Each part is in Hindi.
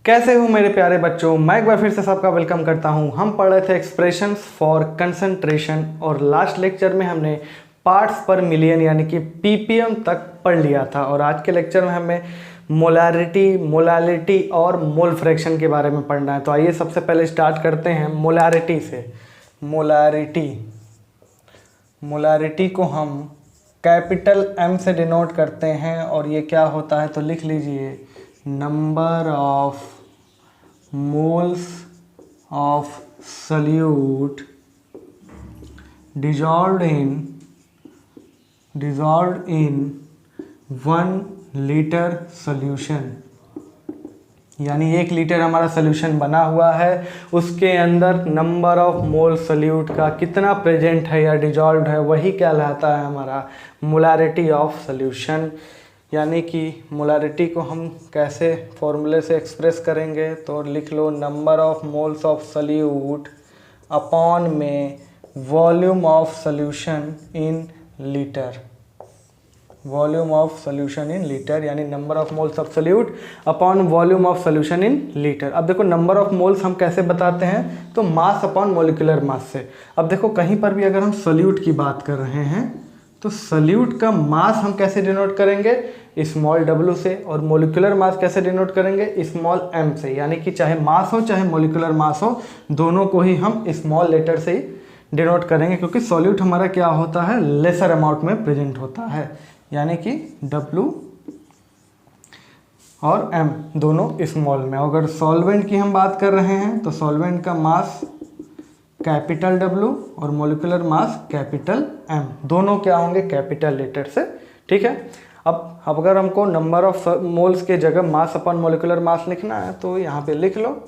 कैसे हो मेरे प्यारे बच्चों, मैं एक बार फिर से सबका वेलकम करता हूं। हम पढ़ रहे थे एक्सप्रेशंस फॉर कंसंट्रेशन और लास्ट लेक्चर में हमने पार्ट्स पर मिलियन यानी कि पीपीएम तक पढ़ लिया था। और आज के लेक्चर में हमें मोलारिटी, मोलालिटी और मोल फ्रैक्शन के बारे में पढ़ना है। तो आइए सबसे पहले स्टार्ट करते हैं मोलारिटी से। मोलारिटी को हम कैपिटल एम से डिनोट करते हैं और ये क्या होता है तो लिख लीजिए, number of moles of solute dissolved in 1 litre solution. यानी 1 लीटर हमारा सॉल्यूशन बना हुआ है, उसके अंदर नंबर ऑफ मोल सॉल्यूट का कितना प्रेजेंट है या डिजॉल्व्ड है वही कहलाता है हमारा मोलारिटी ऑफ सॉल्यूशन। यानी कि मोलारिटी को हम कैसे फॉर्मूले से एक्सप्रेस करेंगे तो लिख लो, number of moles of solute upon में volume of solution in litre. Volume of solution in litre यानी number of moles of solute upon volume of solution in litre. अब देखो नंबर ऑफ मोल्स हम कैसे बताते हैं तो मास अपॉन मोलिकुलर मास से। अब देखो कहीं पर भी अगर हम सॉल्यूट की बात कर रहे हैं तो सॉल्यूट का मास हम कैसे डिनोट करेंगे, स्मॉल w से, और मोलिकुलर मास कैसे डिनोट करेंगे, स्मॉल m से। यानी कि चाहे मास हो चाहे मोलिकुलर मास हो, दोनों को ही हम स्मॉल लेटर से ही डिनोट करेंगे, क्योंकि सॉल्यूट हमारा क्या होता है, लेसर अमाउंट में प्रेजेंट होता है। यानी कि w और m दोनों स्मॉल में। अगर सॉल्वेंट की हम बात कर रहे हैं तो सॉल्वेंट का मास कैपिटल W और मोलिकुलर मास कैपिटल M, दोनों क्या होंगे, कैपिटल लेटर से। ठीक है। अब अगर हमको नंबर ऑफ मोल्स के जगह मास अपॉन मोलिकुलर मास लिखना है तो यहाँ पे लिख लो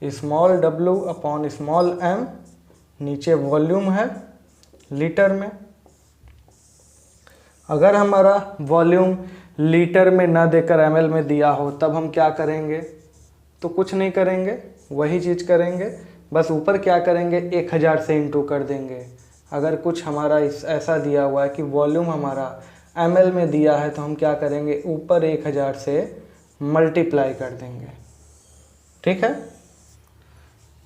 small w upon small m, नीचे वॉल्यूम है लीटर में। अगर हमारा वॉल्यूम लीटर में ना देकर ml में दिया हो तब हम क्या करेंगे, तो कुछ नहीं करेंगे, वही चीज़ करेंगे, बस ऊपर क्या करेंगे 1000 से इंटू कर देंगे। अगर कुछ हमारा ऐसा दिया हुआ है कि वॉल्यूम हमारा ml में दिया है तो हम क्या करेंगे, ऊपर 1000 से मल्टीप्लाई कर देंगे। ठीक है,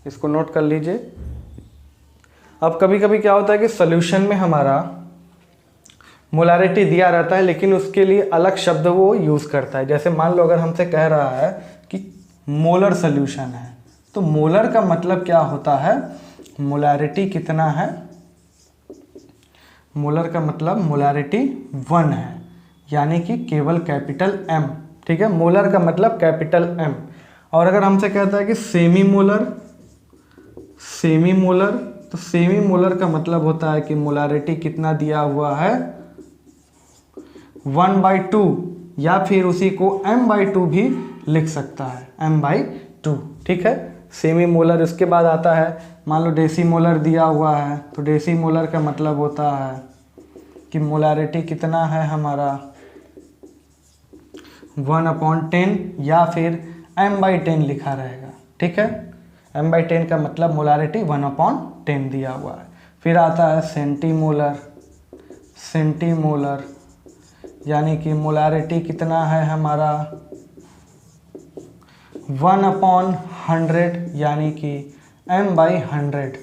इसको नोट कर लीजिए। अब कभी कभी क्या होता है कि सॉल्यूशन में हमारा मोलारिटी दिया रहता है लेकिन उसके लिए अलग शब्द वो यूज़ करता है। जैसे मान लो अगर हमसे कह रहा है कि मोलर सॉल्यूशन है तो मोलर का मतलब क्या होता है, मोलारिटी कितना है, मोलर का मतलब मोलारिटी 1 है, यानी कि केवल कैपिटल M। ठीक है, मोलर का मतलब कैपिटल M। और अगर हमसे कहता है कि सेमी मोलर तो सेमी मोलर का मतलब होता है कि मोलारिटी कितना दिया हुआ है 1/2, या फिर उसी को m/2 भी लिख सकता है, m/2। ठीक है, सेमी मोलर। उसके बाद आता है, मान लो डेसीमोलर दिया हुआ है तो डेसीमोलर का मतलब होता है कि मोलारिटी कितना है हमारा 1/10, या फिर m/10 लिखा रहेगा। ठीक है, m/10 का मतलब मोलारिटी 1/10 दिया हुआ है। फिर आता है सेंटीमोलर, यानी कि मोलारिटी कितना है हमारा 1/100, यानी कि m/100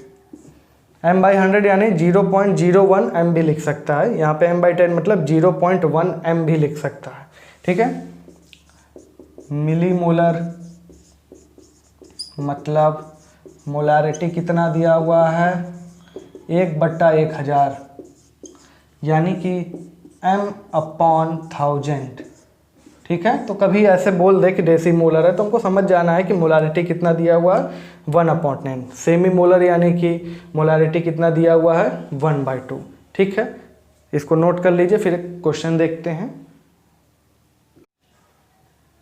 यानी 0.01 m भी लिख सकता है। यहाँ पे m/10 मतलब 0.1 m भी लिख सकता है। ठीक है, मिलीमोलर मतलब मोलारिटी कितना दिया हुआ है 1/1000, यानी कि m/1000। ठीक है, तो कभी ऐसे बोल दे कि डेसीमोलर है तो हमको समझ जाना है कि मोलारिटी कितना दिया हुआ है 1/10। सेमी मोलर यानी कि मोलारिटी कितना दिया हुआ है 1/2। ठीक है, इसको नोट कर लीजिए, फिर एक क्वेश्चन देखते हैं।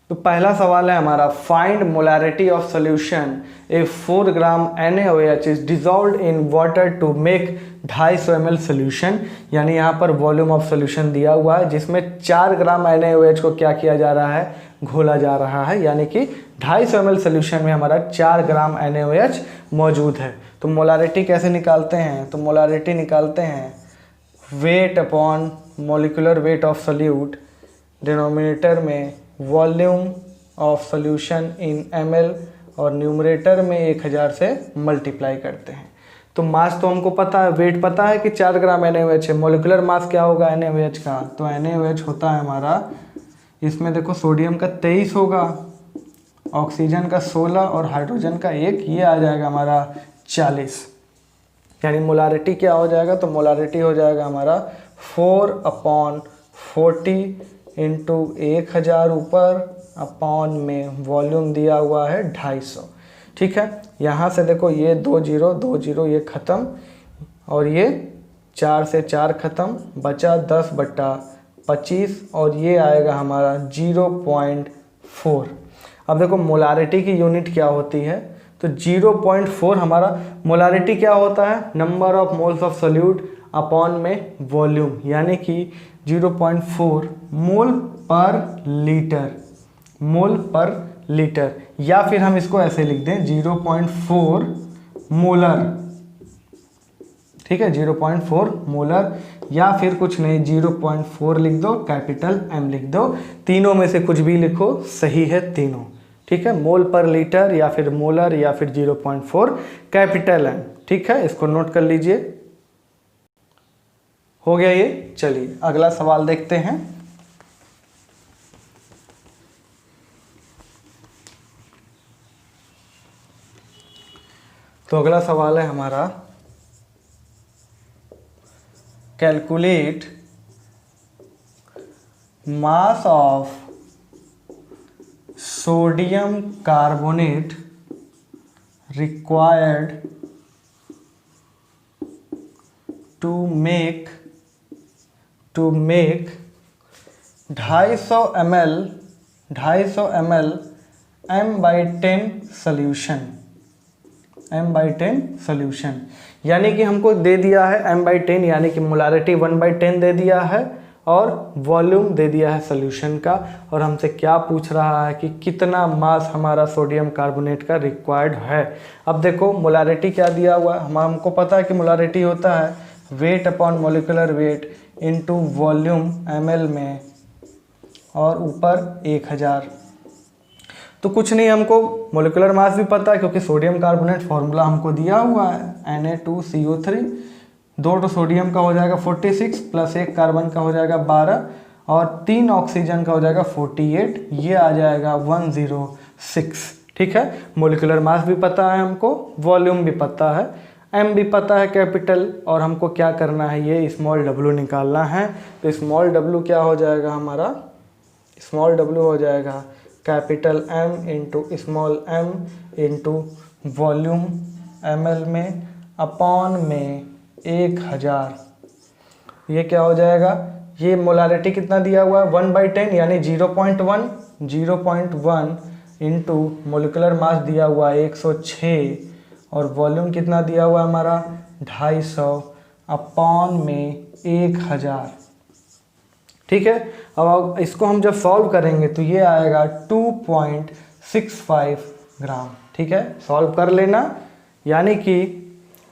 तो पहला सवाल है हमारा, find molarity of solution if 4 gram NaOH is dissolved in water to make 250 ml solution. यानी यहाँ पर वॉल्यूम ऑफ सॉल्यूशन दिया हुआ है जिसमें 4 ग्राम NaOH को क्या किया जा रहा है, घोला जा रहा है। यानी कि 250 ml सोल्यूशन में हमारा 4 ग्राम NaOH मौजूद है। तो मोलारिटी कैसे निकालते हैं, तो मोलारिटी निकालते हैं weight upon molecular weight of solute, denominator में volume of solution in ml और न्यूमरेटर में 1000 से मल्टीप्लाई करते हैं। तो मास तो हमको पता है, वेट पता है कि 4 ग्राम NaOH है। मोलिकुलर मास क्या होगा NaOH का? तो NaOH होता है हमारा, इसमें देखो सोडियम का 23 होगा, ऑक्सीजन का 16 और हाइड्रोजन का 1, ये आ जाएगा हमारा 40। यानी मोलारिटी क्या हो जाएगा? तो मोलारिटी हो जाएगा हमारा 4/40 इंटू 1000 ऊपर अपॉन में वॉल्यूम दिया हुआ है 250। ठीक है, यहाँ से देखो ये 2 0 ये ख़त्म और ये 4 से 4 ख़त्म, बचा 10/25 और ये आएगा हमारा 0.4। अब देखो मोलारिटी की यूनिट क्या होती है? तो 0.4 हमारा मोलारिटी क्या होता है? Number of moles of solute upon में वॉल्यूम, यानी कि 0.4 मोल पर लीटर, मोल पर लीटर। या फिर हम इसको ऐसे लिख दें 0.4 मोलर। ठीक है, 0.4 मोलर, या फिर कुछ नहीं 0.4 लिख दो, कैपिटल M लिख दो, तीनों में से कुछ भी लिखो, सही है तीनों। ठीक है, मोल पर लीटर या फिर मोलर या फिर 0.4 कैपिटल M। ठीक है, इसको नोट कर लीजिए। हो गया ये। चलिए अगला सवाल देखते हैं। तो अगला सवाल है हमारा, calculate mass of sodium carbonate required to make 250 ml m/10 solution, m/10 solution. यानी कि हमको दे दिया है m/10, यानी कि मोलारिटी 1/10 दे दिया है और वॉल्यूम दे दिया है सॉल्यूशन का, और हमसे क्या पूछ रहा है कि कितना मास हमारा सोडियम कार्बोनेट का रिक्वायर्ड है। अब देखो मोलारिटी क्या दिया हुआ है, हमको पता है कि मोलारिटी होता है wait upon molecular weight into volume ml में और ऊपर 1000। तो कुछ नहीं, हमको मोलिकुलर मास भी पता है क्योंकि सोडियम कार्बोनेट फॉर्मूला हमको दिया हुआ है Na2CO3। 2 सोडियम का हो जाएगा 46 प्लस 1 कार्बन का हो जाएगा 12 और 3 ऑक्सीजन का हो जाएगा 48, ये आ जाएगा 106। ठीक है, मोलिकुलर मास भी पता है हमको, वॉल्यूम भी पता है, M भी पता है कैपिटल, और हमको क्या करना है, ये स्मॉल w निकालना है। तो स्मॉल w क्या हो जाएगा हमारा? स्मॉल w हो जाएगा capital M into small m into volume ml में अपॉन में 1000। ये क्या हो जाएगा? ये मोलारिटी कितना दिया हुआ है 1/10 यानी 0.1 इंटू मोलिकुलर मास दिया हुआ है 106 और वॉल्यूम कितना दिया हुआ है हमारा 250 अपॉन में 1000। ठीक है, अब इसको हम जब सॉल्व करेंगे तो ये आएगा 2.65 ग्राम। ठीक है, सॉल्व कर लेना। यानी कि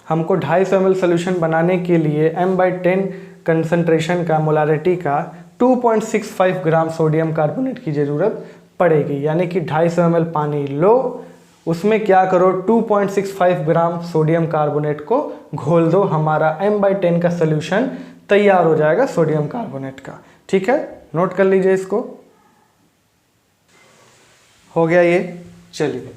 हमको 250 ml सोल्यूशन बनाने के लिए m/10 कंसंट्रेशन का, मोलारिटी का 2.65 ग्राम सोडियम कार्बोनेट की ज़रूरत पड़ेगी। यानी कि 250 ml पानी लो, उसमें क्या करो 2.65 ग्राम सोडियम कार्बोनेट को घोल दो, हमारा m/10 का सोल्यूशन तैयार हो जाएगा सोडियम कार्बोनेट का। ठीक है, नोट कर लीजिए इसको। हो गया ये। चलिए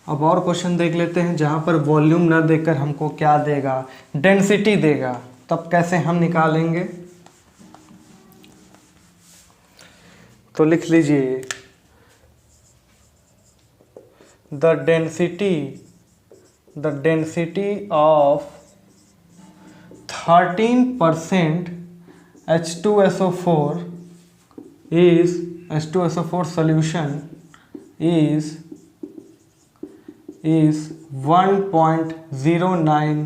अब और क्वेश्चन देख लेते हैं जहां पर वॉल्यूम ना देकर हमको क्या देगा, डेंसिटी देगा। तब कैसे हम निकालेंगे? तो लिख लीजिए the density of 13% H2SO4 is H2SO4 solution is 1.09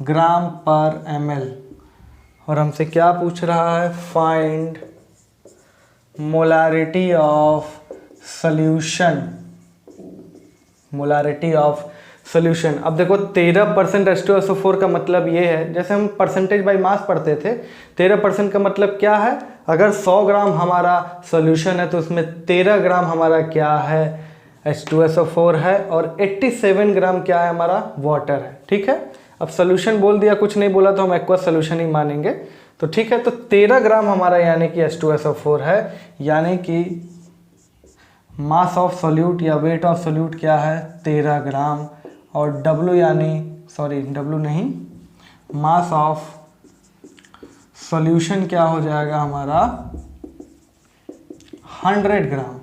ग्राम पर ml। और हमसे क्या पूछ रहा है? Find molarity of solution, molarity of solution. अब देखो 13% H2SO4 का मतलब ये है, जैसे हम परसेंटेज बाय मास पढ़ते थे, 13% का मतलब क्या है? अगर 100 ग्राम हमारा सॉल्यूशन है तो उसमें 13 ग्राम हमारा क्या है, H2SO4 है, और 87 ग्राम क्या है हमारा, वाटर है। ठीक है, अब सॉल्यूशन बोल दिया, कुछ नहीं बोला तो हम एक्वा सॉल्यूशन ही मानेंगे। तो ठीक है, तो 13 ग्राम हमारा यानी कि H2SO4 है, यानी कि मास ऑफ सोल्यूट या वेट ऑफ सोल्यूट क्या है, 13 ग्राम। और W यानी, सॉरी W नहीं, मास ऑफ सॉल्यूशन क्या हो जाएगा हमारा, 100 ग्राम।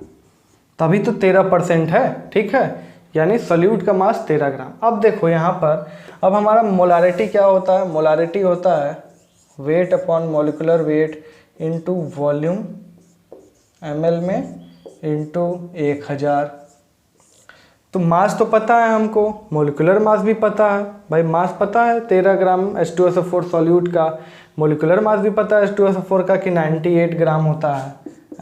तभी तो 13% है। ठीक है, यानी सोल्यूट का मास 13 ग्राम। अब देखो यहाँ पर, अब हमारा मोलारिटी क्या होता है, मोलारिटी होता है weight upon molecular weight into volume ml में इंटू 1000। तो मास तो पता है हमको, मोलिकुलर मास भी पता है भाई, मास पता है 13 ग्राम H2SO4 सॉल्यूट का, मोलिकुलर मास भी पता है H2SO4 का कि 98 ग्राम होता है।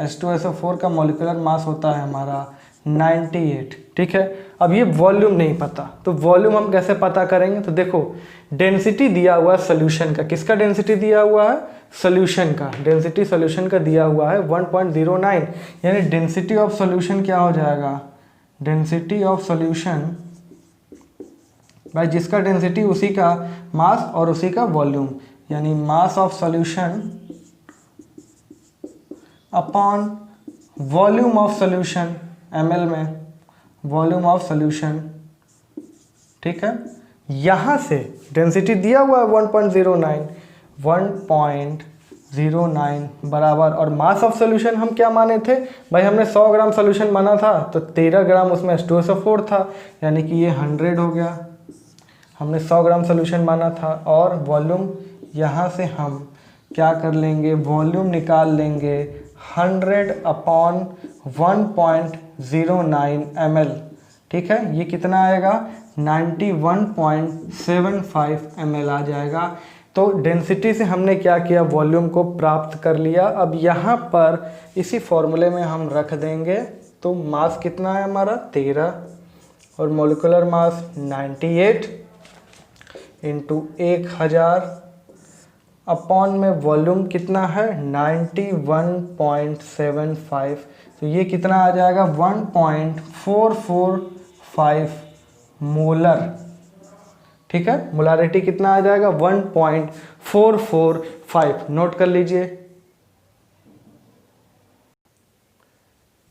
H2SO4 का मोलिकुलर मास होता है हमारा 98। ठीक है, अब ये वॉल्यूम नहीं पता, तो वॉल्यूम हम कैसे पता करेंगे, तो देखो डेंसिटी दिया हुआ है सोल्यूशन का, किसका डेंसिटी दिया हुआ है, सोल्यूशन का, डेंसिटी सोल्यूशन का दिया हुआ है 1.09, यानी डेंसिटी ऑफ सोल्यूशन क्या हो जाएगा, डेंसिटी ऑफ सॉल्यूशन भाई जिसका डेंसिटी उसी का मास और उसी का वॉल्यूम, यानी mass of solution upon volume of solution ml में, वॉल्यूम ऑफ सॉल्यूशन। ठीक है, यहाँ से डेंसिटी दिया हुआ है 1.09 बराबर, और मास ऑफ सॉल्यूशन हम क्या माने थे भाई, हमने 100 ग्राम सॉल्यूशन माना था, तो 13 ग्राम उसमें H2SO4 था, यानी कि ये 100 हो गया। हमने 100 ग्राम सॉल्यूशन माना था, और वॉल्यूम यहाँ से हम क्या कर लेंगे, वॉल्यूम निकाल लेंगे 100 अपॉन 1.09 ml। ठीक है, ये कितना आएगा, 91.75 ml आ जाएगा। तो डेंसिटी से हमने क्या किया, वॉल्यूम को प्राप्त कर लिया। अब यहाँ पर इसी फॉर्मूले में हम रख देंगे, तो मास कितना है हमारा 13 और मोलिकुलर मास 98 इंटू 1000 अपॉन में वॉल्यूम कितना है 91.75, तो ये कितना आ जाएगा 1.445 मोलर। ठीक है, मोलारिटी कितना आ जाएगा 1.445, नोट कर लीजिए,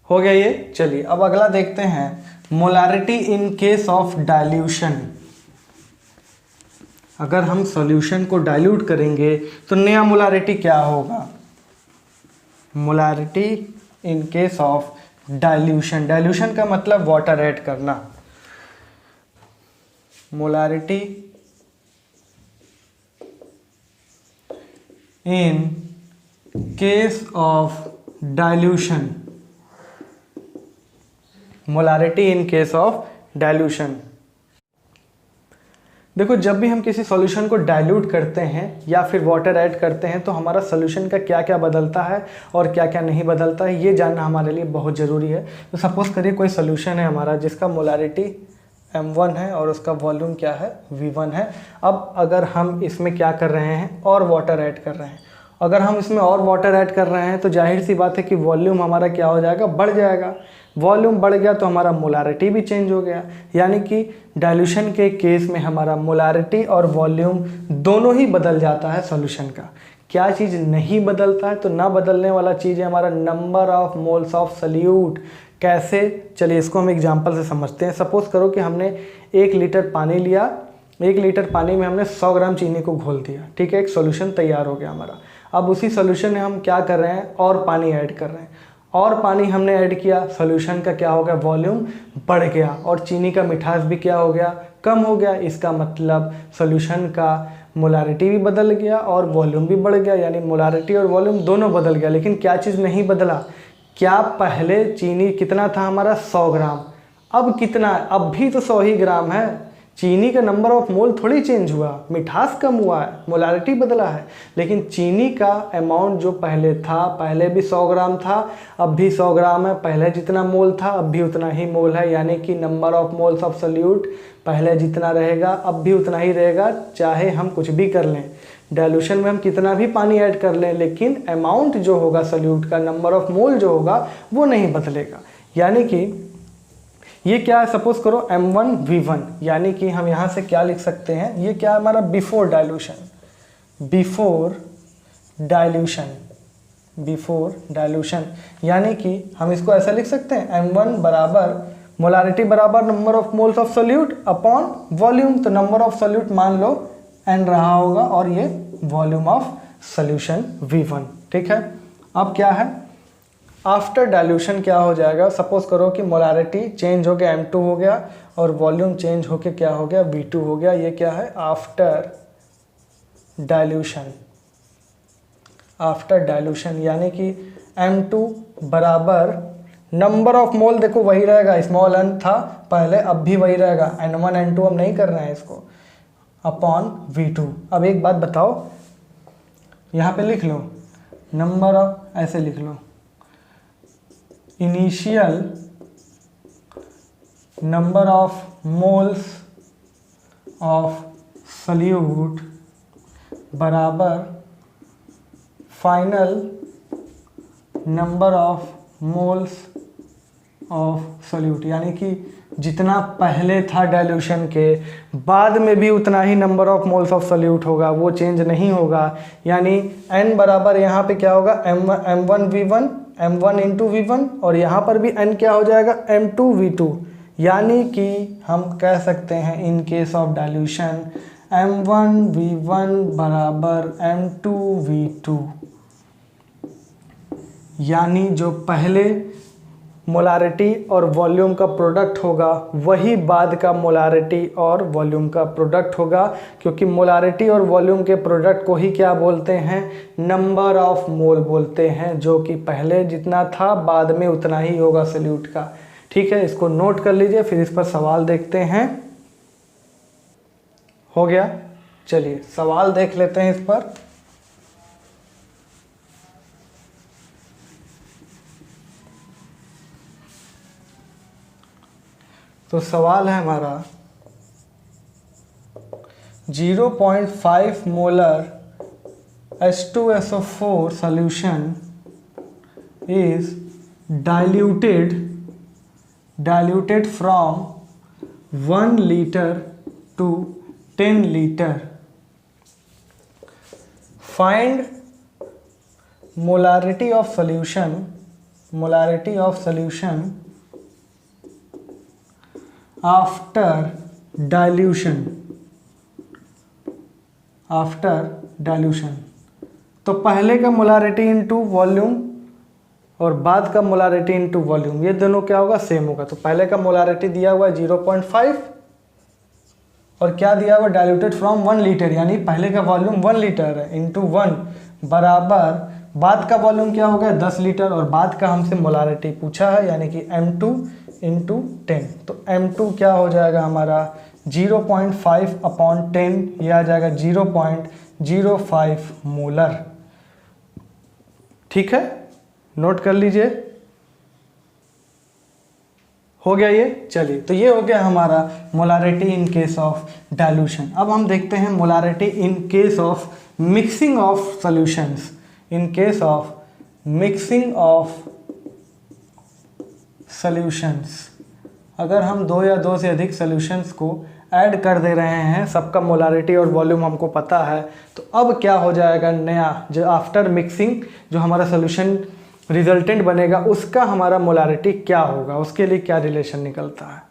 हो गया ये। चलिए अब अगला देखते हैं, molarity in case of dilution. अगर हम सॉल्यूशन को डाइल्यूट करेंगे तो नया मोलारिटी क्या होगा, molarity in case of dilution. Dilution का मतलब वाटर ऐड करना। Molarity in case of dilution, molarity in case of dilution. देखो जब भी हम किसी सॉल्यूशन को डाइल्यूट करते हैं या फिर वाटर ऐड करते हैं तो हमारा सॉल्यूशन का क्या क्या बदलता है और क्या क्या नहीं बदलता है, ये जानना हमारे लिए बहुत ज़रूरी है। तो सपोज़ करिए कोई सॉल्यूशन है हमारा जिसका मोलारिटी m1 है और उसका वॉल्यूम क्या है v1 है। अब अगर हम इसमें क्या कर रहे हैं और वाटर ऐड कर रहे हैं, अगर हम इसमें और वाटर ऐड कर रहे हैं तो जाहिर सी बात है कि वॉल्यूम हमारा क्या हो जाएगा, बढ़ जाएगा। वॉल्यूम बढ़ गया तो हमारा मोलारिटी भी चेंज हो गया, यानी कि डाइल्यूशन के केस में हमारा मोलारिटी और वॉल्यूम दोनों ही बदल जाता है सॉल्यूशन का। क्या चीज़ नहीं बदलता है, तो ना बदलने वाला चीज़ है हमारा number of moles of solute. कैसे, चलिए इसको हम एग्जांपल से समझते हैं। सपोज़ करो कि हमने 1 लीटर पानी लिया, 1 लीटर पानी में हमने 100 ग्राम चीनी को घोल दिया। ठीक है, एक सॉल्यूशन तैयार हो गया हमारा। अब उसी सॉल्यूशन में हम क्या कर रहे हैं, और पानी ऐड कर रहे हैं, और पानी हमने ऐड किया, सॉल्यूशन का क्या हो गया, वॉल्यूम बढ़ गया और चीनी का मिठास भी क्या हो गया, कम हो गया। इसका मतलब सॉल्यूशन का मोलारिटी भी बदल गया और वॉल्यूम भी बढ़ गया, यानी मोलारिटी और वॉल्यूम दोनों बदल गया। लेकिन क्या चीज़ नहीं बदला, क्या पहले चीनी कितना था हमारा 100 ग्राम, अब कितना, अब भी तो 100 ही ग्राम है। चीनी का नंबर ऑफ मोल थोड़ी चेंज हुआ, मिठास कम हुआ है, मोलारिटी बदला है, लेकिन चीनी का अमाउंट जो पहले था, पहले भी 100 ग्राम था, अब भी 100 ग्राम है। पहले जितना मोल था अब भी उतना ही मोल है, यानी कि number of moles of solute पहले जितना रहेगा अब भी उतना ही रहेगा, चाहे हम कुछ भी कर लें। डाइल्यूशन में हम कितना भी पानी ऐड कर लें लेकिन अमाउंट जो होगा सॉल्यूट का, नंबर ऑफ मोल जो होगा वो नहीं बदलेगा। यानी कि ये क्या है, सपोज करो M1V1, यानी कि हम यहाँ से क्या लिख सकते हैं, ये क्या है हमारा बिफोर डाइल्यूशन, बिफोर डाइल्यूशन, यानी कि हम इसको ऐसा लिख सकते हैं M1 बराबर मोलारिटी बराबर number of moles of solute upon volume. तो नंबर ऑफ सोल्यूट मान लो n रहा होगा और ये वॉल्यूम ऑफ सोल्यूशन V1। ठीक है, अब क्या है, आफ्टर डाइल्यूशन क्या हो जाएगा, सपोज करो कि मोलारिटी चेंज हो गया M2 हो गया और वॉल्यूम चेंज होके क्या हो गया V2 हो गया। ये क्या है, आफ्टर डाइल्यूशन, यानी कि M2 बराबर नंबर ऑफ मोल, देखो वही रहेगा, स्मॉल n था पहले अब भी वही रहेगा, N1 N2 अब नहीं करना है इसको, अपॉन V2। अब एक बात बताओ, यहाँ पे लिख लो नंबर ऑफ, ऐसे लिख लो initial number of moles of solute बराबर final number of moles of solute, यानी कि जितना पहले था डाइल्यूशन के बाद में भी उतना ही number of moles of solute होगा, वो चेंज नहीं होगा। यानी n बराबर यहाँ पे क्या होगा M1V1 M1 इंटू V1 और यहाँ पर भी n क्या हो जाएगा M2V2। यानी कि हम कह सकते हैं in case of dilution M1V1 बराबर M2V2, यानी जो पहले मोलारिटी और वॉल्यूम का प्रोडक्ट होगा वही बाद का मोलारिटी और वॉल्यूम का प्रोडक्ट होगा, क्योंकि मोलारिटी और वॉल्यूम के प्रोडक्ट को ही क्या बोलते हैं, नंबर ऑफ मोल बोलते हैं, जो कि पहले जितना था बाद में उतना ही होगा सॉल्यूट का। ठीक है, इसको नोट कर लीजिए, फिर इस पर सवाल देखते हैं। हो गया, चलिए सवाल देख लेते हैं इस पर। तो सवाल है हमारा 0.5 molar H2SO4 solution is diluted from 1 liter to 10 liter. Find molarity of solution after dilution। तो पहले का मोलारिटी इनटू वॉल्यूम और बाद का मोलारिटी इनटू वॉल्यूम, ये दोनों क्या होगा, सेम होगा। तो पहले का मोलारिटी दिया हुआ है 0.5 और क्या दिया हुआ, डाइल्यूटेड फ्रॉम 1 लीटर, यानी पहले का वॉल्यूम 1 लीटर है इंटू 1 बराबर बाद का वॉल्यूम क्या हो गया 10 लीटर और बाद का हमसे मोलारिटी पूछा है, यानी कि M2 इंटू 10। तो M2 क्या हो जाएगा हमारा 0.5 अपॉन 10, यह आ जाएगा 0.05 मोलर। ठीक है, नोट कर लीजिए। हो गया ये, चलिए तो ये हो गया हमारा molarity in case of dilution. अब हम देखते हैं molarity in case of mixing of solutions. In case of mixing of solutions, अगर हम 2 या 2 से अधिक सॉल्यूशंस को ऐड कर दे रहे हैं, सबका मोलारिटी और वॉल्यूम हमको पता है, तो अब क्या हो जाएगा नया, जो आफ्टर मिक्सिंग जो हमारा सॉल्यूशन रिजल्टेंट बनेगा उसका हमारा मोलारिटी क्या होगा, उसके लिए क्या रिलेशन निकलता है।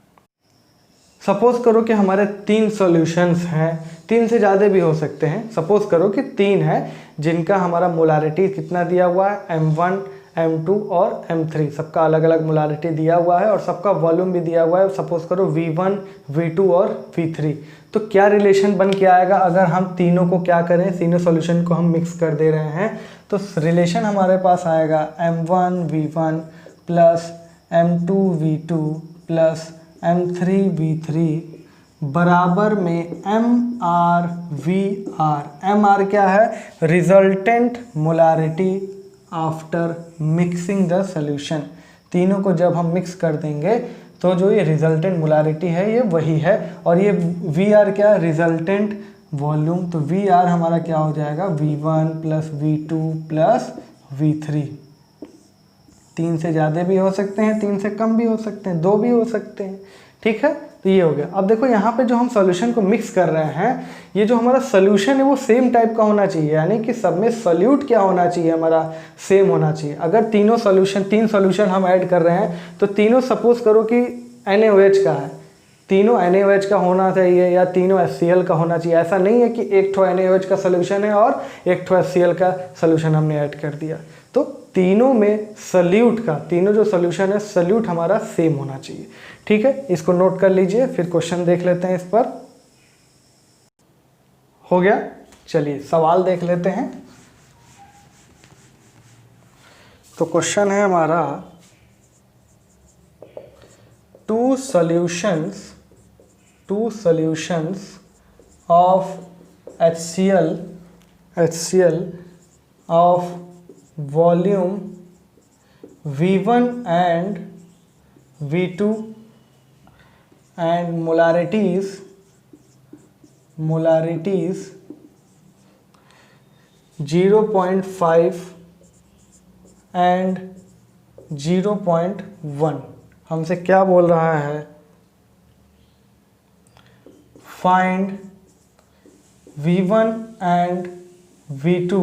सपोज करो कि हमारे 3 सॉल्यूशंस हैं, 3 से ज़्यादा भी हो सकते हैं, सपोज करो कि 3 है जिनका हमारा मोलारिटी कितना दिया हुआ है M1 M2 और M3, सबका अलग अलग मोलारिटी दिया हुआ है और सबका वॉल्यूम भी दिया हुआ है, सपोज करो V1 V2 और V3। तो क्या रिलेशन बन के आएगा अगर हम तीनों को क्या करें, तीनों सॉल्यूशन को हम मिक्स कर दे रहे हैं, तो रिलेशन हमारे पास आएगा M1 V1 plus M2 V2 plus M3 V3 बराबर में MR VR। MR क्या है, resultant molarity after mixing the solution. तीनों को जब हम मिक्स कर देंगे तो जो ये रिजल्टेंट मोलारिटी है ये वही है, और ये VR क्या है, रिजल्टेंट वॉल्यूम, तो वी आर हमारा क्या हो जाएगा, V1 plus V2 plus V3। 3 से ज़्यादा भी हो सकते हैं, 3 से कम भी हो सकते हैं, 2 भी हो सकते हैं, ठीक है। तो ये हो गया। अब देखो यहाँ पे जो हम सॉल्यूशन को मिक्स कर रहे हैं, ये जो हमारा सॉल्यूशन है वो सेम टाइप का होना चाहिए, यानी कि सब में सॉल्यूट क्या होना चाहिए, हमारा सेम होना चाहिए। अगर तीन सॉल्यूशन हम ऐड कर रहे हैं तो तीनों सपोज करो कि NaOH का है, तीनों NaOH का होना चाहिए या तीनों HCl का होना चाहिए। ऐसा नहीं है कि एक ठो NaOH का सोल्यूशन है और एक ठो HCl का सोल्यूशन हमने ऐड कर दिया। तो तीनों में सल्यूट का, तीनों जो सोल्यूशन है सल्यूट हमारा सेम होना चाहिए, ठीक है। इसको नोट कर लीजिए, फिर क्वेश्चन देख लेते हैं इस पर। हो गया, चलिए सवाल देख लेते हैं। तो क्वेश्चन है हमारा, to solutions of HCl of volume V1 and V2 and molarities 0.5 and 0.1, हमसे क्या बोल रहा है, find V1 and V2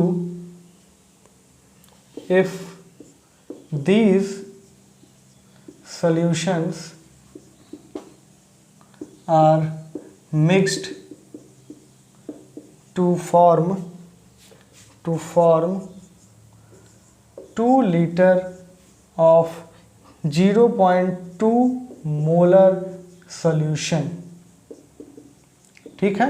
if these solutions are mixed to form 2 liter of 0.2 molar solution, ठीक है।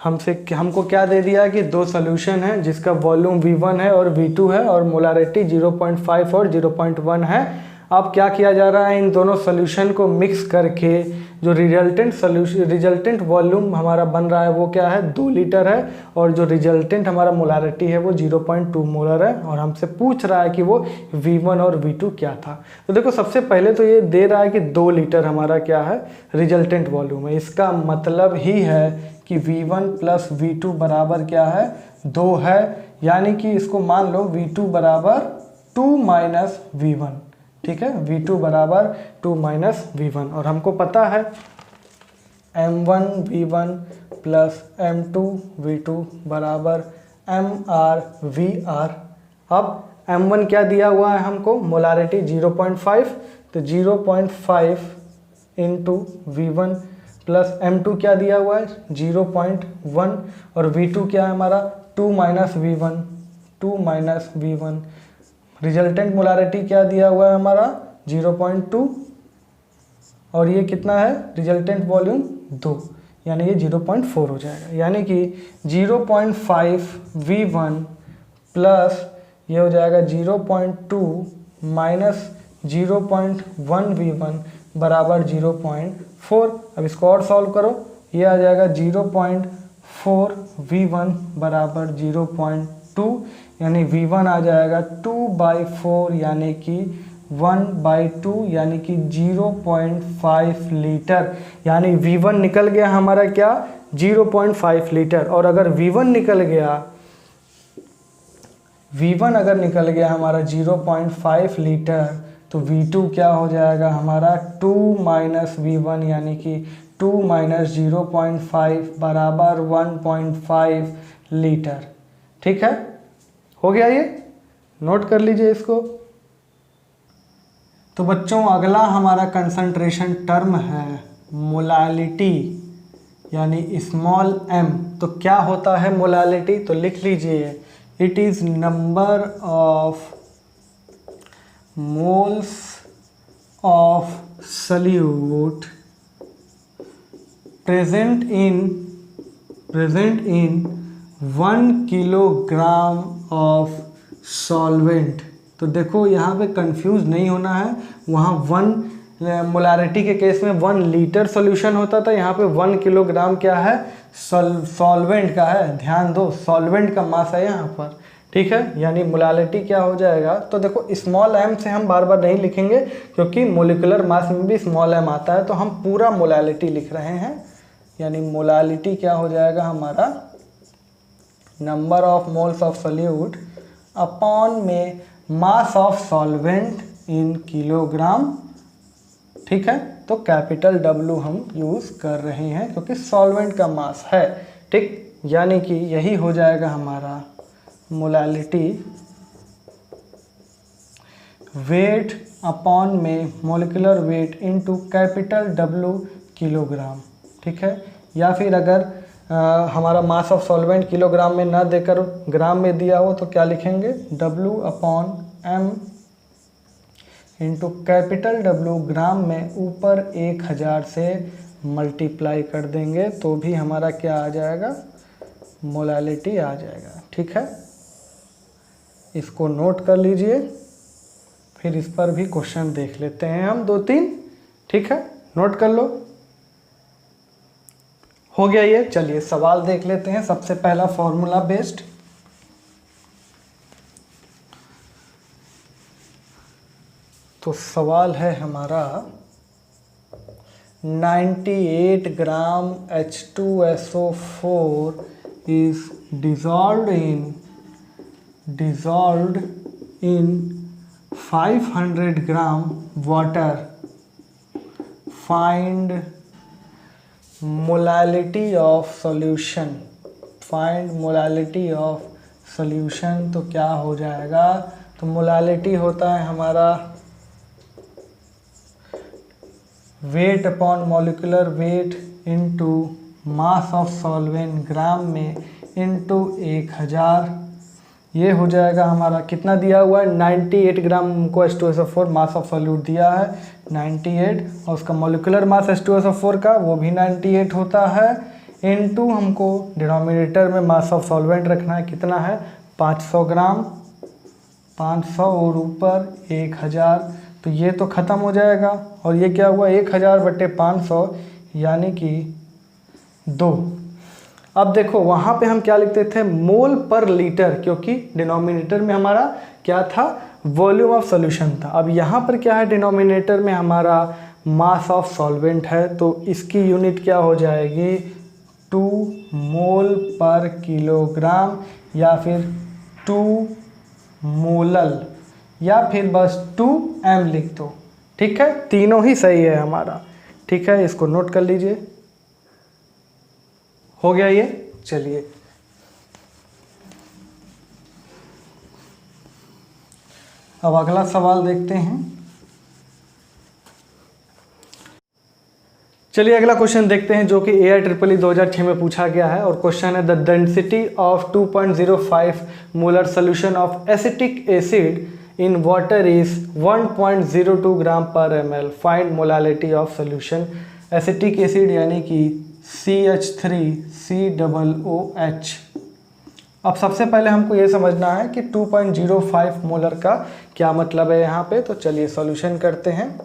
हमको क्या दे दिया कि दो सोल्यूशन है जिसका वॉल्यूम V1 है और V2 है और मोलारिटी 0.5 और 0.1 है। अब क्या किया जा रहा है, इन दोनों सोल्यूशन को मिक्स करके जो रिजल्टेंट वॉल्यूम हमारा बन रहा है वो क्या है, 2 लीटर है, और जो रिजल्टेंट हमारा मोलारिटी है वो 0.2 मोलर है, और हमसे पूछ रहा है कि वो V1 और V2 क्या था। तो देखो सबसे पहले तो ये दे रहा है कि 2 लीटर हमारा क्या है, रिजल्टेंट वॉल्यूम है। इसका मतलब ही है कि V1 प्लस V2 बराबर क्या है, 2 है, यानी कि इसको मान लो V2 बराबर 2 माइनस V1, ठीक है। V2 बराबर 2 माइनस V1, और हमको पता है M1 V1 plus M2 V2 बराबर MR VR। अब M1 क्या दिया हुआ है हमको, मोलारिटी 0.5, तो 0.5 इंटू V1 प्लस M2 क्या दिया हुआ है 0.1, और V2 क्या है हमारा 2 माइनस V1। रिजल्टेंट मोलारिटी क्या दिया हुआ है हमारा 0.2, और ये कितना है रिजल्टेंट वॉल्यूम 2, यानी ये 0.4 हो जाएगा। यानी कि 0.5 V1 प्लस ये हो जाएगा 0.2 माइनस 0.1 V1 बराबर 0.4। अब इसको और सॉल्व करो, ये आ जाएगा 0.4 V1 बराबर 0.2, यानी V1 आ जाएगा 2/4 यानी कि 1/2 यानी कि 0.5 लीटर। यानी V1 निकल गया हमारा क्या 0.5 लीटर, और अगर V1 निकल गया हमारा 0.5 लीटर, तो V2 क्या हो जाएगा हमारा 2 माइनस V1 यानी कि 2 माइनस 0.5 बराबर 1.5 लीटर, ठीक है। हो गया, ये नोट कर लीजिए इसको। तो बच्चों अगला हमारा कंसंट्रेशन टर्म है मोलालिटी यानी स्मॉल m। तो क्या होता है मोलालिटी, तो लिख लीजिए, it is number of moles of solute present in 1 kilogram of solvent. तो देखो यहाँ पे कंफ्यूज नहीं होना है, वहाँ 1 मोलारिटी के केस में 1 लीटर सॉल्यूशन होता था, यहाँ पे 1 किलोग्राम क्या है सॉल्वेंट का है। ध्यान दो, सॉल्वेंट का मास है यहाँ पर, ठीक है। यानी मोलालिटी क्या हो जाएगा, तो देखो स्मॉल m से हम बार बार नहीं लिखेंगे क्योंकि मोलिकुलर मास में भी स्मॉल m आता है, तो हम पूरा मोलालिटी लिख रहे हैं, यानी मोलालिटी क्या हो जाएगा हमारा, number of moles of solute upon में mass of solvent in kilogram. ठीक है, तो कैपिटल W हम यूज़ कर रहे हैं क्योंकि सॉल्वेंट का मास है। ठीक, यानी कि यही हो जाएगा हमारा मोलालिटी वेट अपॉन में molecular weight into capital W kilogram. ठीक है, या फिर अगर हमारा मास ऑफ सॉल्वेंट किलोग्राम में ना देकर ग्राम में दिया हो तो क्या लिखेंगे, W upon M into capital W ग्राम में ऊपर 1000 से मल्टीप्लाई कर देंगे तो भी हमारा क्या आ जाएगा, मोलालिटी आ जाएगा। ठीक है, इसको नोट कर लीजिए, फिर इस पर भी क्वेश्चन देख लेते हैं हम 2-3। ठीक है, नोट कर लो। हो गया ये, चलिए सवाल देख लेते हैं। सबसे पहला फॉर्मूला बेस्ड, तो सवाल है हमारा 98 ग्राम H2SO4 is dissolved in 500 gram water. Find molality of solution. Find molality of solution, तो क्या हो जाएगा, तो मोलालिटी होता है हमारा weight upon molecular weight into mass of solvent gram में इनटू 1000। ये हो जाएगा हमारा, कितना दिया हुआ है, 98 ग्राम हमको H2SO4 मास ऑफ सॉल्यूट दिया है 98, और उसका मॉलिकुलर मास H2SO4 का वो भी 98 होता है, इनटू हमको डिनोमिनेटर में मास ऑफ सॉल्वेंट रखना है, कितना है 500 ग्राम, 500 और ऊपर 1000, तो ये तो ख़त्म हो जाएगा। और ये क्या हुआ, 1000/500 यानी कि 2। अब देखो वहाँ पे हम क्या लिखते थे, मोल पर लीटर, क्योंकि डिनोमिनेटर में हमारा क्या था, वॉल्यूम ऑफ सॉल्यूशन था। अब यहाँ पर क्या है, डिनोमिनेटर में हमारा मास ऑफ सॉल्वेंट है, तो इसकी यूनिट क्या हो जाएगी, 2 मोल पर किलोग्राम, या फिर 2 मोलल, या फिर बस 2m लिख दो। ठीक है, तीनों ही सही है हमारा। ठीक है, इसको नोट कर लीजिए। हो गया ये, चलिए अब अगला सवाल देखते हैं। चलिए अगला क्वेश्चन देखते हैं जो कि AIEEE 2006 में पूछा गया है, और क्वेश्चन है the density of 2.05 molar solution of acetic acid in water is 1.02 ग्राम पर ml. Find molality of solution acetic acid यानी कि CH3COOH। अब सबसे पहले हमको ये समझना है कि 2.05 मोलर का क्या मतलब है यहाँ पे, तो चलिए सॉल्यूशन करते हैं।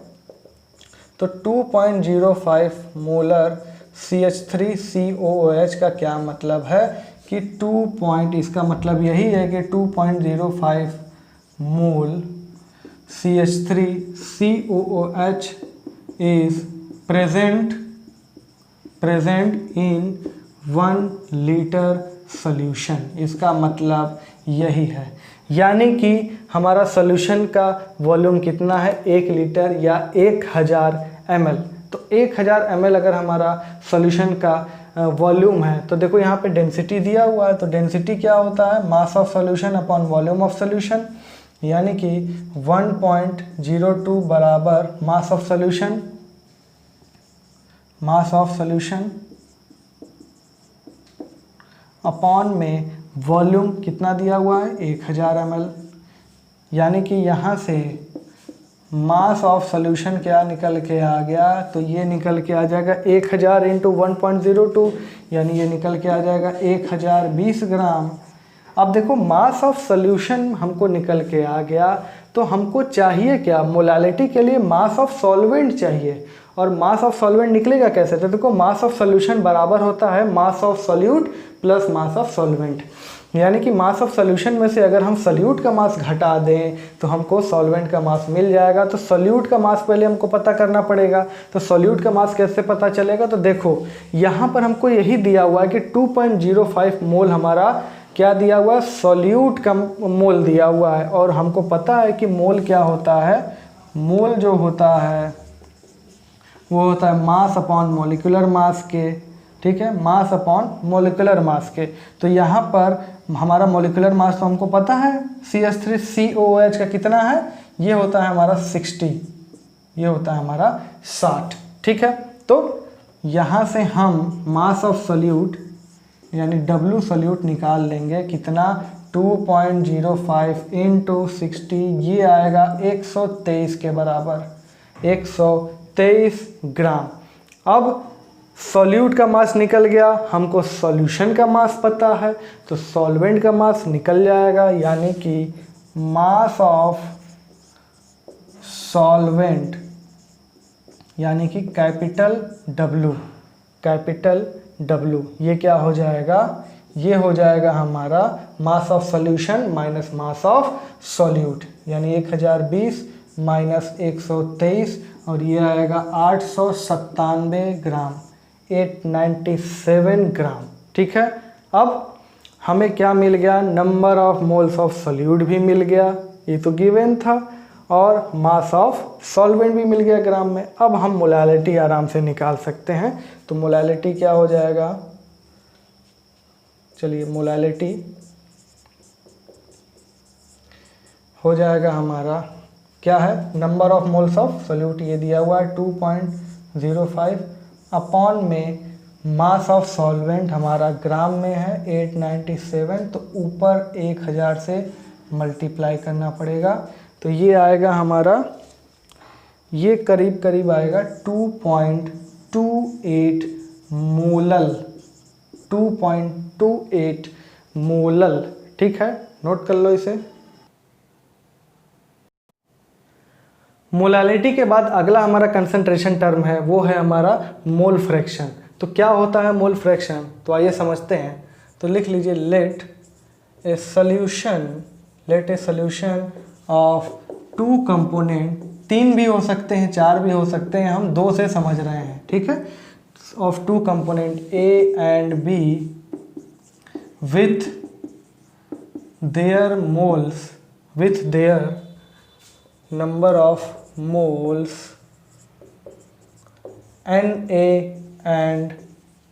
तो 2.05 मोलर CH3COOH का क्या मतलब है कि इसका मतलब यही है कि 2.05 मोल CH3COOH is present in 1 litre solution. इसका मतलब यही है, यानी कि हमारा सॉल्यूशन का वॉल्यूम कितना है, 1 लीटर या 1000 ml। तो 1000 ml अगर हमारा सॉल्यूशन का वॉल्यूम है, तो देखो यहाँ पे डेंसिटी दिया हुआ है, तो डेंसिटी क्या होता है, mass of solution upon volume of solution, यानी कि 1.02 बराबर मास ऑफ सॉल्यूशन अपॉन में वॉल्यूम कितना दिया हुआ है, 1000 ml। यानी कि यहाँ से मास ऑफ सॉल्यूशन क्या निकल के आ गया, तो ये निकल के आ जाएगा 1000 इंटू 1.02, यानी ये निकल के आ जाएगा 1020 ग्राम। अब देखो मास ऑफ सॉल्यूशन हमको निकल के आ गया, तो हमको चाहिए क्या, मोलालिटी के लिए मास ऑफ सॉल्वेंट चाहिए। और मास ऑफ सॉल्वेंट निकलेगा कैसे, तो देखो मास ऑफ सॉल्यूशन बराबर होता है mass of solute plus mass of solvent. यानी कि मास ऑफ सोल्यूशन में से अगर हम सॉल्यूट का मास घटा दें तो हमको सॉल्वेंट का मास मिल जाएगा। तो सॉल्यूट का मास पहले हमको पता करना पड़ेगा। तो सॉल्यूट का मास कैसे पता चलेगा, तो देखो यहाँ पर हमको यही दिया हुआ है कि 2.05 मोल हमारा क्या दिया हुआ है, सॉल्यूट का मोल दिया हुआ है। और हमको पता है कि मोल क्या होता है, मोल जो होता है वो होता है मास अपॉन मोलिकुलर मास के, ठीक है, मास अपॉन मोलिकुलर मास के। तो यहाँ पर हमारा मोलिकुलर मास तो हमको पता है CH3COOH का कितना है, ये होता है हमारा 60, ये होता है हमारा 60, ठीक है। तो यहाँ से हम मास ऑफ सोल्यूट यानी W सोल्यूट निकाल लेंगे, कितना 2.05 इंटू 60, ये आएगा 123 के बराबर, 123 ग्राम। अब सॉल्यूट का मास निकल गया, हमको सॉल्यूशन का मास पता है, तो सॉल्वेंट का मास निकल जाएगा, यानी कि मास ऑफ सॉल्वेंट यानी कि कैपिटल W, ये क्या हो जाएगा, ये हो जाएगा हमारा mass of solution minus mass of solute, यानी 1020 माइनस 123 और ये आएगा 897 ग्राम, 897 ग्राम, ठीक है। अब हमें क्या मिल गया, number of moles of solute भी मिल गया, ये तो गिवन था, और मास ऑफ सॉल्वेंट भी मिल गया ग्राम में। अब हम मोलालिटी आराम से निकाल सकते हैं। तो मोलालिटी क्या हो जाएगा, चलिए मोलालिटी हो जाएगा हमारा क्या है, number of moles of solute ये दिया हुआ है 2.05 अपॉन में मास ऑफ सॉल्वेंट हमारा ग्राम में है 897, तो ऊपर 1000 से मल्टीप्लाई करना पड़ेगा। तो ये आएगा हमारा, ये करीब करीब आएगा 2.28 मोलल, 2.28 मोलल, ठीक है, नोट कर लो इसे। मोलालिटी के बाद अगला हमारा कंसंट्रेशन टर्म है, वो है हमारा मोल फ्रैक्शन। तो क्या होता है मोल फ्रैक्शन, तो आइए समझते हैं। तो लिख लीजिए let a solution of 2 component, 3 भी हो सकते हैं 4 भी हो सकते हैं, हम 2 से समझ रहे हैं, ठीक है, of 2 component A and B with their number of moles Na and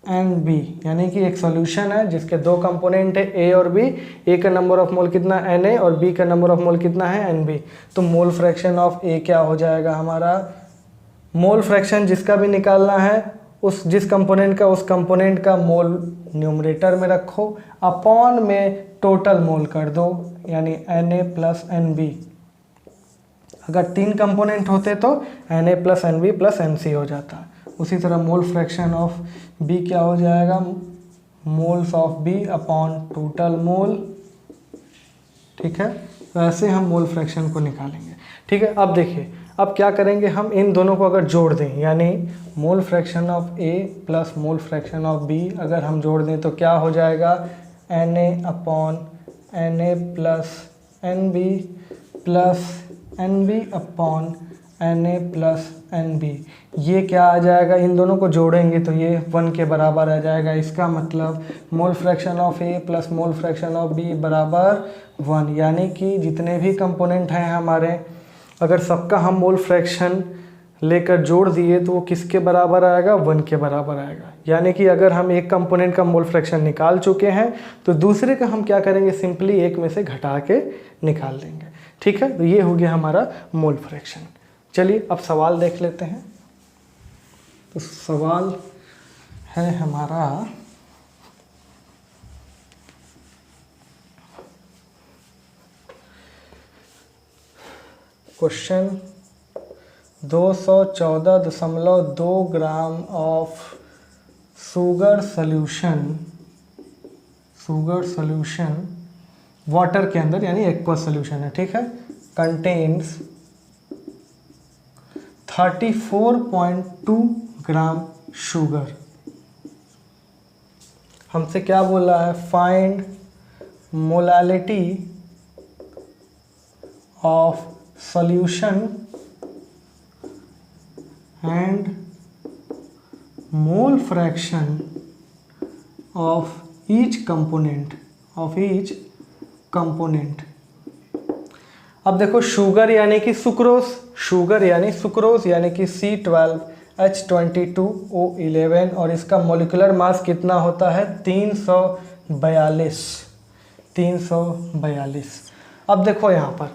NB, यानी कि एक सॉल्यूशन है जिसके 2 कंपोनेंट है A और B, A का नंबर ऑफ मोल कितना Na और B का नंबर ऑफ मोल कितना है NB। तो मोल फ्रैक्शन ऑफ A क्या हो जाएगा हमारा, मोल फ्रैक्शन जिसका भी निकालना है उस जिस कंपोनेंट का, उस कंपोनेंट का मोल न्यूमरेटर में रखो, अपॉन में टोटल मोल कर दो, यानी Na प्लस NB। अगर 3 कंपोनेंट होते तो Na plus NB plus NC हो जाता। उसी तरह मोल फ्रैक्शन ऑफ B क्या हो जाएगा, moles of B upon total mole, ठीक है। तो ऐसे हम मोल फ्रैक्शन को निकालेंगे, ठीक है। अब देखिए, अब क्या करेंगे, हम इन दोनों को अगर जोड़ दें, यानी mole fraction of A plus mole fraction of B अगर हम जोड़ दें तो क्या हो जाएगा, Na upon Na plus NB plus NB upon Na plus NB। ये क्या आ जाएगा, इन दोनों को जोड़ेंगे तो ये 1 के बराबर आ जाएगा। इसका मतलब mole fraction of A plus mole fraction of B बराबर 1, यानी कि जितने भी कंपोनेंट हैं हमारे, अगर सबका हम मोल फ्रैक्शन लेकर जोड़ दिए तो वो किसके बराबर आएगा, 1 के बराबर आएगा। यानी कि अगर हम एक कंपोनेंट का मोल फ्रैक्शन निकाल चुके हैं तो दूसरे का हम क्या करेंगे, सिंपली एक में से घटा के निकाल देंगे, ठीक है। तो ये हो गया हमारा मोल फ्रैक्शन। चलिए अब सवाल देख लेते हैं। तो सवाल है हमारा, question 214.2 gram of sugar solution water के अंदर, यानी एक्वस सॉल्यूशन है, ठीक है, कंटेन्स 34.2 ग्राम शुगर। हमसे क्या बोला है, find molality of solution and mole fraction of each component अब देखो शुगर यानी कि सुक्रोज, शुगर यानी सुक्रोज यानी कि C12H22O11 और इसका मोलिकुलर मास कितना होता है 342। अब देखो यहाँ पर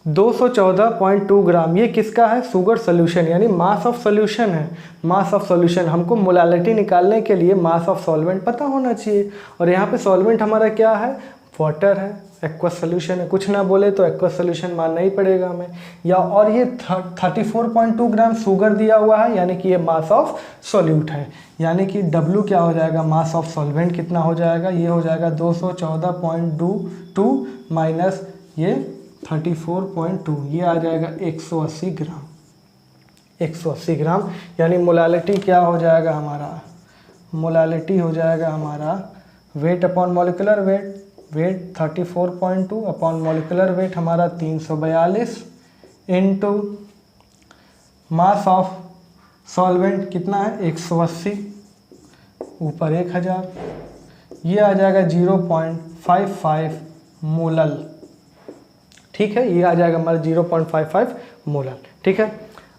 214.2 ग्राम, ये किसका है, शुगर सोल्यूशन यानी मास ऑफ सोल्यूशन है। मास ऑफ सोल्यूशन, हमको मोलालिटी निकालने के लिए मास ऑफ सॉल्वेंट पता होना चाहिए, और यहाँ पे सॉल्वेंट हमारा क्या है, वाटर है, एक्वस सोल्यूशन है। कुछ ना बोले तो एक्वस सोल्यूशन मानना ही पड़ेगा हमें। या और ये 34.2 ग्राम शुगर दिया हुआ है, यानी कि ये मास ऑफ सोल्यूट है, यानी कि W क्या हो जाएगा, मास ऑफ सॉल्वेंट कितना हो जाएगा, ये हो जाएगा 214.2 माइनस ये 34.2, ये आ जाएगा 180 ग्राम। 180 ग्राम यानी मोलालिटी क्या हो जाएगा हमारा, मोलालिटी हो जाएगा हमारा weight upon molecular weight, weight 34.2 upon molecular weight हमारा 342 इनटू मास ऑफ सॉल्वेंट कितना है 180 ऊपर 1000, ये आ जाएगा 0.55 मोलल। ठीक है, ये आ जाएगा हमारा 0.55 मोलल। ठीक है,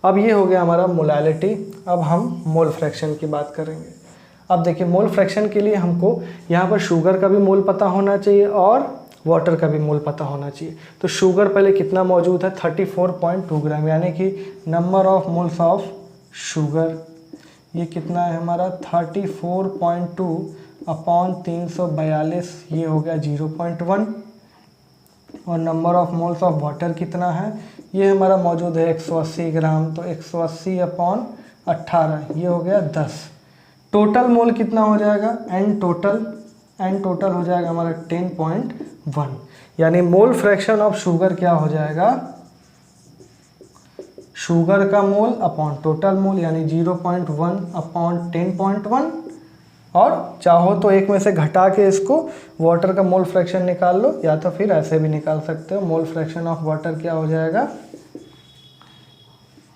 अब ये हो गया हमारा मोलालिटी। अब हम मोल फ्रैक्शन की बात करेंगे। अब देखिए मोल फ्रैक्शन के लिए हमको यहाँ पर शुगर का भी मोल पता होना चाहिए और वाटर का भी मोल पता होना चाहिए। तो शुगर पहले कितना मौजूद है 34.2 ग्राम, यानी कि number of moles of sugar ये कितना है हमारा 34.2 अपॉन 342, ये हो गया 0.1। और number of moles of water कितना है, ये हमारा मौजूद है 180 ग्राम, तो 180 अपॉन 18, ये हो गया 10। टोटल मोल कितना हो जाएगा, एन टोटल हो जाएगा हमारा 10.1, यानी मोल फ्रैक्शन ऑफ शुगर क्या हो जाएगा, शुगर का मोल अपॉन टोटल मोल, यानी 0.1 अपॉन 10.1। और चाहो तो एक में से घटा के इसको वाटर का मोल फ्रैक्शन निकाल लो, या तो फिर ऐसे भी निकाल सकते हो। मोल फ्रैक्शन ऑफ वाटर क्या हो जाएगा,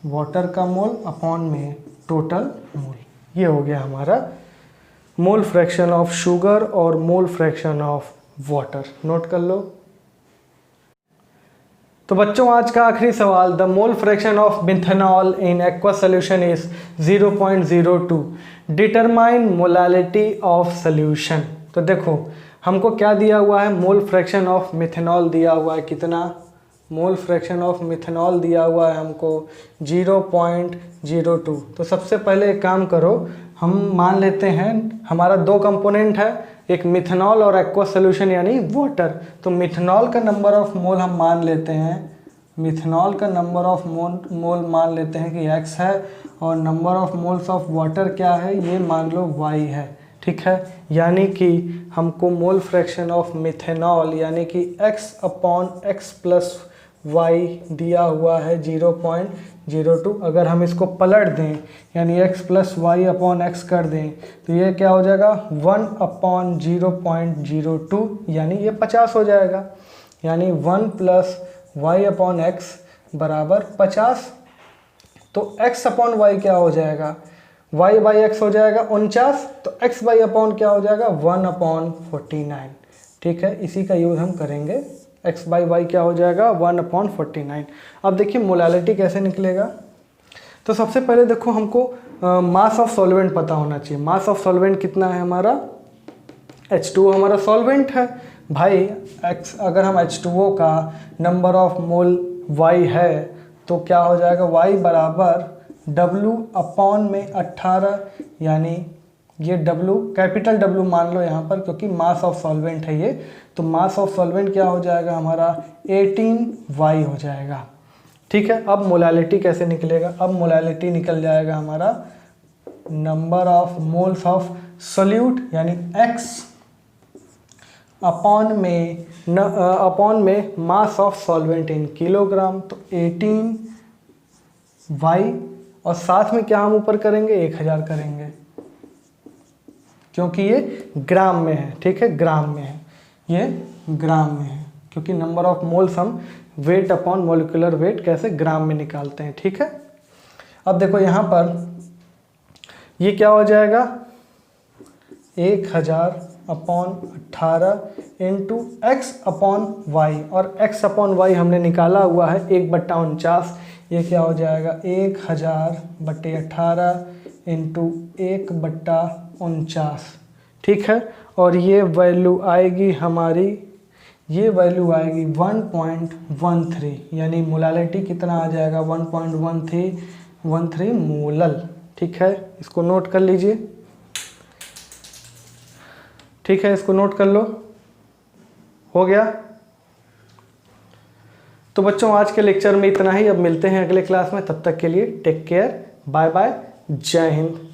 वाटर का मोल अपॉन में टोटल मोल, ये हो गया हमारा मोल फ्रैक्शन ऑफ शुगर और mole fraction of water. Note कर लो। तो बच्चों आज का आखिरी सवाल, the mole fraction of methanol in aqua solution is 0.02, determine molality of solution. तो देखो हमको क्या दिया हुआ है, मोल फ्रैक्शन ऑफ मिथेनॉल दिया हुआ है, कितना, मोल फ्रैक्शन ऑफ मिथेनॉल दिया हुआ है हमको 0.02। तो सबसे पहले एक काम करो, हम मान लेते हैं हमारा दो कंपोनेंट है, एक मिथेनॉल और एक्वा सोल्यूशन यानी वाटर। तो मिथेनॉल का नंबर ऑफ मोल हम मान लेते हैं, मिथेनॉल का नंबर ऑफ मोल मान लेते हैं कि x है, और number of moles of water क्या है, ये मान लो y है। ठीक है, यानी कि हमको मोल फ्रैक्शन ऑफ मिथेनॉल यानी कि x upon x plus y दिया हुआ है 0.02। अगर हम इसको पलट दें यानी x plus Y upon x कर दें तो ये क्या हो जाएगा 1 अपॉन 0.02, यानी ये 50 हो जाएगा, यानी 1 प्लस वाई अपॉन एक्स बराबर 50। तो x अपॉन वाई क्या हो जाएगा, y बाई एक्स हो जाएगा 49, तो x बाई अपॉन क्या हो जाएगा 1 अपॉन 49। ठीक है, इसी का यूज़ हम करेंगे, x बाई वाई क्या हो जाएगा 1 अपॉन 49। अब देखिए मोलालिटी कैसे निकलेगा। तो सबसे पहले देखो हमको मास ऑफ सॉल्वेंट पता होना चाहिए। मास ऑफ सॉल्वेंट कितना है हमारा, H2O हमारा सॉल्वेंट है भाई। x अगर हम H2O का नंबर ऑफ मोल y है तो क्या हो जाएगा y बराबर W अपॉन में 18, यानी ये W कैपिटल W मान लो यहाँ पर, क्योंकि मास ऑफ सॉल्वेंट है ये। तो मास ऑफ सॉल्वेंट क्या हो जाएगा हमारा 18y हो जाएगा। ठीक है, अब मोलालिटी कैसे निकलेगा, अब मोलालिटी निकल जाएगा हमारा number of moles of solute यानी x अपॉन में mass of solvent in kilogram. तो 18y और साथ में क्या हम ऊपर करेंगे 1000 करेंगे, क्योंकि ये ग्राम में है। ठीक है, ग्राम में है ये ग्राम में है, क्योंकि नंबर ऑफ मोल्स हम वेट अपॉन मोलिकुलर वेट कैसे ग्राम में निकालते हैं। ठीक है, अब देखो यहाँ पर ये क्या हो जाएगा, 1000 upon 18 into X upon Y, और एक्स अपॉन वाई हमने निकाला हुआ है 1/49। ये क्या हो जाएगा 1000/18 इंटू 1/49। ठीक है, और ये वैल्यू आएगी हमारी, ये वैल्यू आएगी 1.13, यानी मोलालिटी कितना आ जाएगा 1.13 मोलल। ठीक है, इसको नोट कर लीजिए। ठीक है, इसको नोट कर लो, हो गया। तो बच्चों आज के लेक्चर में इतना ही, अब मिलते हैं अगले क्लास में, तब तक के लिए टेक केयर, बाय बाय, जय हिंद।